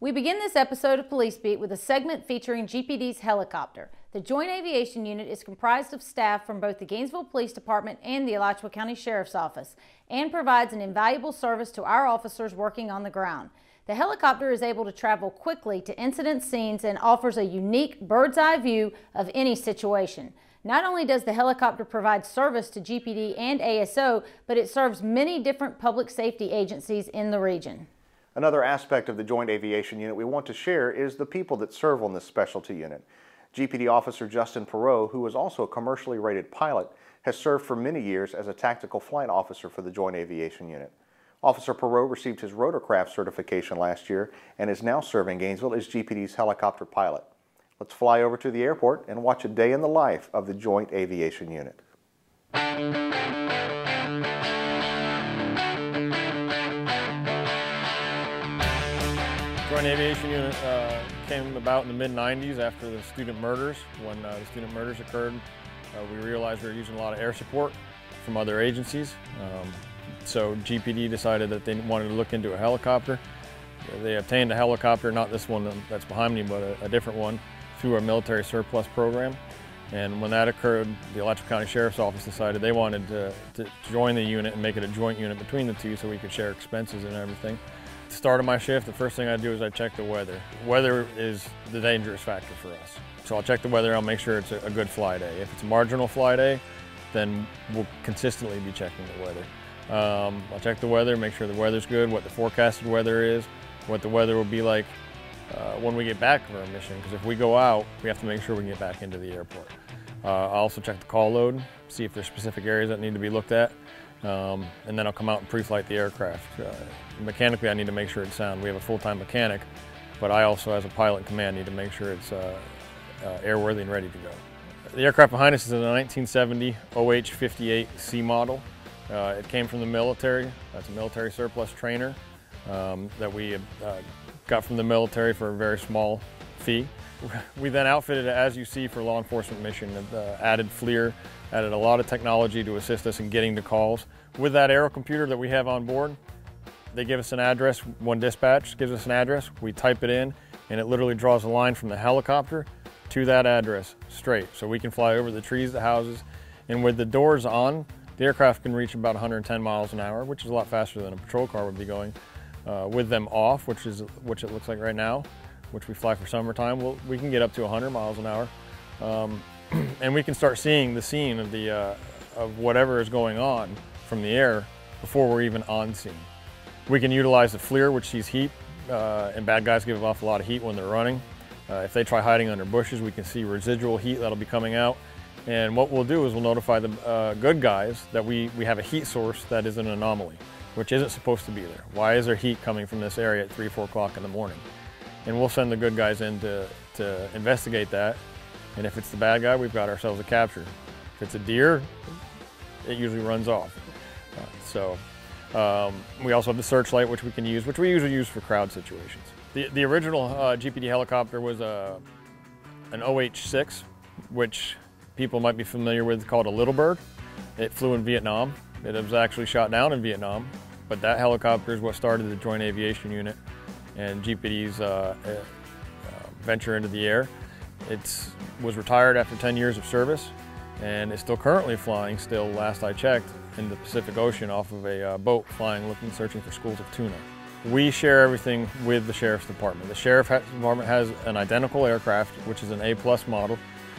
We begin this episode of Police Beat with a segment featuring GPD's helicopter. The Joint Aviation Unit is comprised of staff from both the Gainesville Police Department and the Alachua County Sheriff's Office and provides an invaluable service to our officers working on the ground. The helicopter is able to travel quickly to incident scenes and offers a unique bird's-eye view of any situation. Not only does the helicopter provide service to GPD and ASO, but it serves many different public safety agencies in the region. Another aspect of the Joint Aviation Unit we want to share is the people that serve on this specialty unit. GPD Officer Justin Poirot, who is also a commercially rated pilot, has served for many years as a tactical flight officer for the Joint Aviation Unit. Officer Perot received his Rotorcraft certification last year and is now serving Gainesville as GPD's helicopter pilot. Let's fly over to the airport and watch a day in the life of the Joint Aviation Unit. Joint Aviation Unit came about in the mid-90s after the student murders. When the student murders occurred, we realized we were using a lot of air support from other agencies. So GPD decided that they wanted to look into a helicopter. They obtained a helicopter, not this one that's behind me, but a different one, through our military surplus program. And when that occurred, the Alachua County Sheriff's Office decided they wanted to join the unit and make it a joint unit between the two so we could share expenses and everything. At the start of my shift, the first thing I do is I check the weather. Weather is the dangerous factor for us. So I'll check the weather, I'll make sure it's a good fly day. If it's a marginal fly day, then we'll consistently be checking the weather. I'll check the weather, make sure the weather's good, what the forecasted weather is, what the weather will be like when we get back from our mission, because if we go out, we have to make sure we can get back into the airport. I'll also check the call load, see if there's specific areas that need to be looked at, and then I'll come out and pre-flight the aircraft. Mechanically, I need to make sure it's sound. We have a full-time mechanic, but I also, as a pilot in command, need to make sure it's airworthy and ready to go. The aircraft behind us is a 1970 OH-58 C model. It came from the military. That's a military surplus trainer that we got from the military for a very small fee. We then outfitted it, as you see, for law enforcement mission. Added FLIR, added a lot of technology to assist us in getting to calls. With that aero computer that we have on board, they give us an address. One dispatch gives us an address. We type it in, and it literally draws a line from the helicopter to that address straight. So we can fly over the trees, the houses, and with the doors on, the aircraft can reach about 110 miles an hour, which is a lot faster than a patrol car would be going. With them off, which it looks like right now, which we fly for summertime, we can get up to 100 miles an hour. And we can start seeing the scene of whatever is going on from the air before we're even on scene. We can utilize the FLIR, which sees heat, and bad guys give off a lot of heat when they're running. If they try hiding under bushes, we can see residual heat that'll be coming out. And what we'll do is we'll notify the good guys that we have a heat source that is an anomaly, which isn't supposed to be there. Why is there heat coming from this area at 3, 4 o'clock in the morning? And we'll send the good guys in to investigate that. And if it's the bad guy, we've got ourselves a capture. If it's a deer, it usually runs off. We also have the searchlight, which we can use, which we usually use for crowd situations. The original GPD helicopter was an OH-6, which people might be familiar with, called a Little Bird. It flew in Vietnam. It was actually shot down in Vietnam, but that helicopter is what started the Joint Aviation Unit and GPD's venture into the air. It was retired after 10 years of service, and it's still currently flying, last I checked, in the Pacific Ocean off of a boat searching for schools of tuna. We share everything with the Sheriff's Department. The Sheriff's Department has an identical aircraft, which is an A+ model.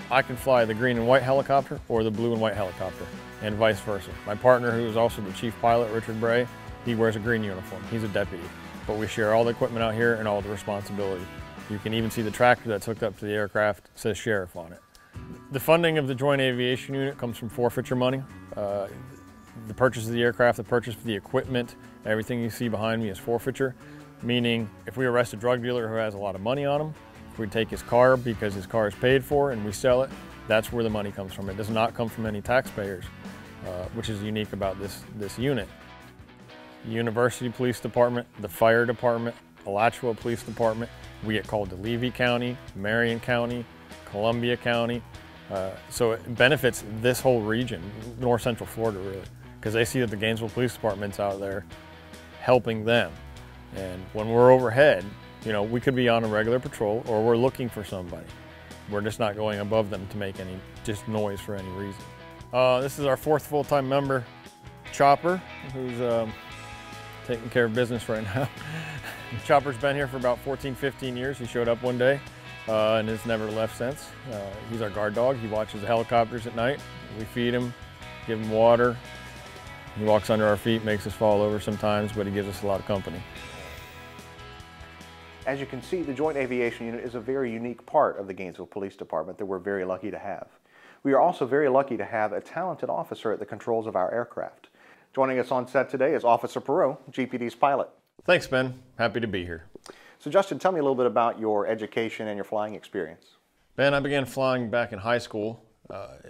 I can fly the green and white helicopter or the blue and white helicopter, and vice versa. My partner, who is also the chief pilot, Richard Bray, he wears a green uniform. He's a deputy. But we share all the equipment out here and all the responsibility. You can even see the tractor that's hooked up to the aircraft, says Sheriff on it. The funding of the Joint Aviation Unit comes from forfeiture money. The purchase of the aircraft, the purchase of the equipment, everything you see behind me is forfeiture, meaning if we arrest a drug dealer who has a lot of money on him, if we take his car because his car is paid for and we sell it, that's where the money comes from. It does not come from any taxpayers, which is unique about this unit. The University Police Department, the Fire Department, Alachua Police Department, we get called to Levy County, Marion County, Columbia County. So it benefits this whole region, north central Florida really, because they see that the Gainesville Police Department's out there helping them. And when we're overhead, You know, we could be on a regular patrol or we're looking for somebody. We're just not going above them to make any just noise for any reason. This is our 4th full-time member, Chopper, who's taking care of business right now. Chopper's been here for about 14, 15 years. He showed up one day and has never left since. He's our guard dog. He watches the helicopters at night. We feed him, give him water. He walks under our feet, makes us fall over sometimes, but he gives us a lot of company. As you can see, the Joint Aviation Unit is a very unique part of the Gainesville Police Department that we're very lucky to have. We are also very lucky to have a talented officer at the controls of our aircraft. Joining us on set today is Officer Perot, GPD's pilot. Thanks, Ben. Happy to be here. So Justin, tell me a little bit about your education and your flying experience. Ben, I began flying back in high school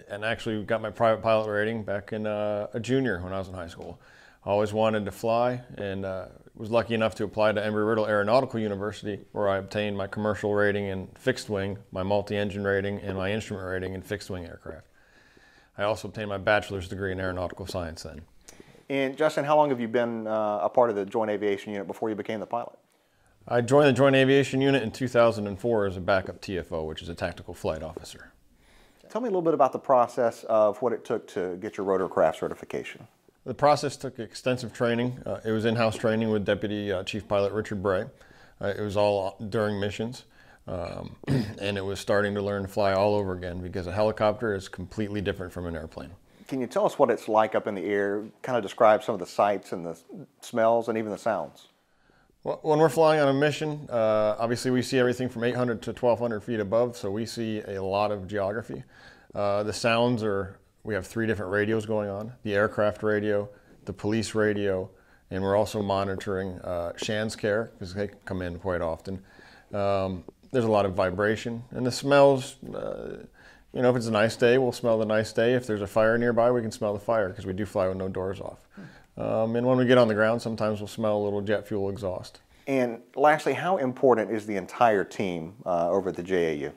and actually got my private pilot rating back in a junior when I was in high school. I always wanted to fly and was lucky enough to apply to Embry-Riddle Aeronautical University, where I obtained my commercial rating in fixed wing, my multi-engine rating, and my instrument rating in fixed wing aircraft. I also obtained my bachelor's degree in aeronautical science then. And Justin, how long have you been a part of the Joint Aviation Unit before you became the pilot? I joined the Joint Aviation Unit in 2004 as a backup TFO, which is a tactical flight officer. Tell me a little bit about the process of what it took to get your Rotorcraft certification. The process took extensive training. It was in-house training with Deputy Chief Pilot Richard Bray. It was all during missions, and it was starting to learn to fly all over again because a helicopter is completely different from an airplane. Can you tell us what it's like up in the air? Kind of describe some of the sights and the smells and even the sounds. Well, when we're flying on a mission, obviously we see everything from 800 to 1,200 feet above, so we see a lot of geography. The sounds are, we have 3 different radios going on: the aircraft radio, the police radio, and we're also monitoring Shan's care because they come in quite often. There's a lot of vibration, and the smells, you know, if it's a nice day, we'll smell the nice day. If there's a fire nearby, we can smell the fire because we do fly with no doors off. And when we get on the ground, sometimes we'll smell a little jet fuel exhaust. And lastly, how important is the entire team over at the JAU?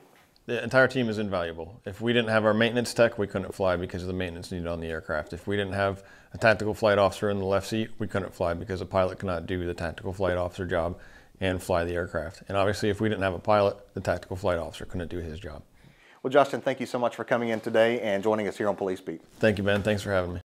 The entire team is invaluable. If we didn't have our maintenance tech, we couldn't fly because of the maintenance needed on the aircraft. If we didn't have a tactical flight officer in the left seat, we couldn't fly because a pilot cannot do the tactical flight officer job and fly the aircraft. And obviously, if we didn't have a pilot, the tactical flight officer couldn't do his job. Well, Justin, thank you so much for coming in today and joining us here on Police Beat. Thank you, Ben. Thanks for having me.